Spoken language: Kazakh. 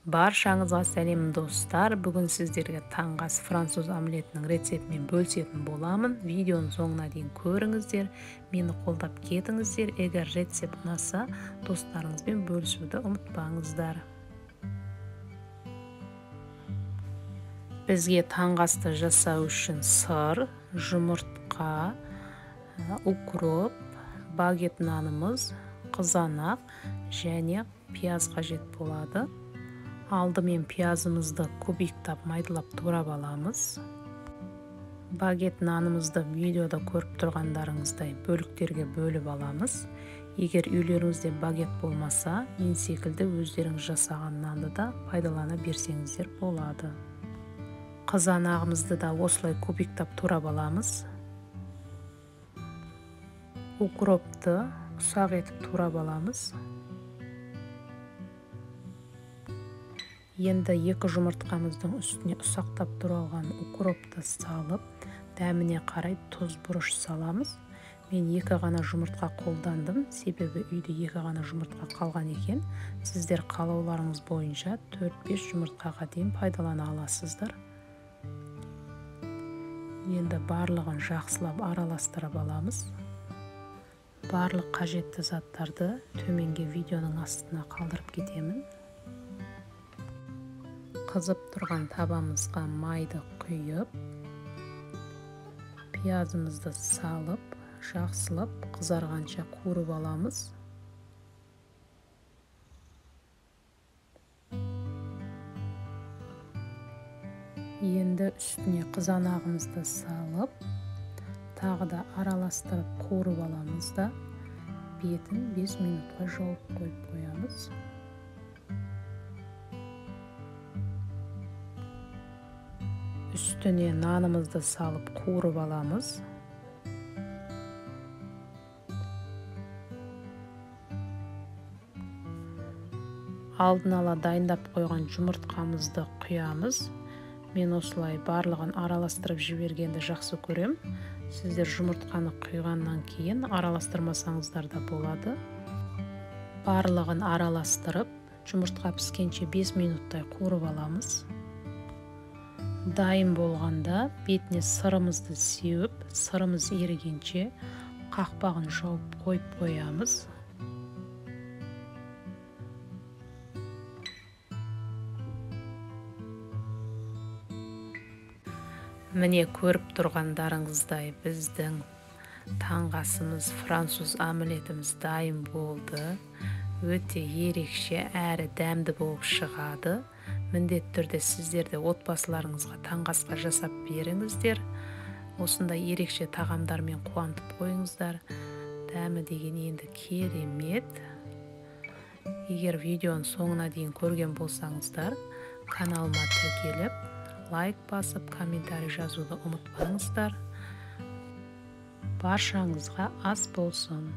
Баршаңызға сәлем достар. Бүгін сіздерге таңғы ас француз омлетінің рецептімен бөлісетін боламын. Видеоның соңына дейін көріңіздер, мені қолдап кетіңіздер. Егер рецепт ұнаса, достарыңызбен бөлісуді ұмытпаңыздар. Бізге таңғы асты жасау үшін сыр, жұмыртқа, укроп, багет нанымыз, қызанақ және пияз қажет болады. Алдымен пиязымызды кубиктап майдалап турап аламыз. Багет нанымызды видеода көріп тұрғандарыңыздай бөліктерге бөліп аламыз. Егер үйлеріңізде багет болмаса, мен секілді өздеріңіз жасаған нанды да пайдалана берсеңіздер болады. Қызанағымызды да осылай кубиктап турап аламыз. Укропты ұсақ етіп турап аламыз. Енді екі жұмыртқамыздың үстіне ұсақтап туралған укропты салып, дәміне қарай тұз бұрыш саламыз. Мен екі ғана жұмыртқа қолдандым, себебі үйде екі ғана жұмыртқа қалған екен. Сіздер қалауларыңыз бойынша 4-5 жұмыртқаға дейін пайдалана аласыздар. Енді барлығын жақсылап араластырып аламыз. Барлық қажетті заттарды төменге видеоның астына қалдырып кетемін. Қызып тұрған табамызға майды құйып, пиязымызды салып, жақсылап қызарғанша қуырып аламыз. Енді үстіне қызанағымызды салып, тағы да араластырып қуырып аламыз да, бетін 5 минутқа жауып қойып қоямыз. Үстіне нанымызды салып қуырып аламыз. Алдын ала дайындап қойған жұмыртқамызды құямыз. Мен осылай барлығын араластырып жібергенді жақсы көрем. Сіздер жұмыртқаны құйғаннан кейін араластырмасаңыздар да болады. Барлығын араластырып, жұмыртқа піскенше 5 минуттай қуырып аламыз. Дайын болғанда бетіне сырымызды сеуіп, сырымыз ерігенше қақпағын жауып қойып қоямыз. Міне көріп тұрғандарыңыздай біздің таңғы асымыз, француз омлетіміз дайын болды. Өте ерекше әрі дәмді болып шығады. Міндетті түрде сіздерде отбасыларыңызға таңғы асқа жасап беріңіздер. Осындай ерекше тағамдармен қуантып қойыңыздар. Дәмі деген енді керемет. Егер видеоның соңына дейін көрген болсаңыздар, каналыма тіркеліп, лайк басып, комментарий жазуды ұмытпаңыздар. Баршаңызға ас болсын.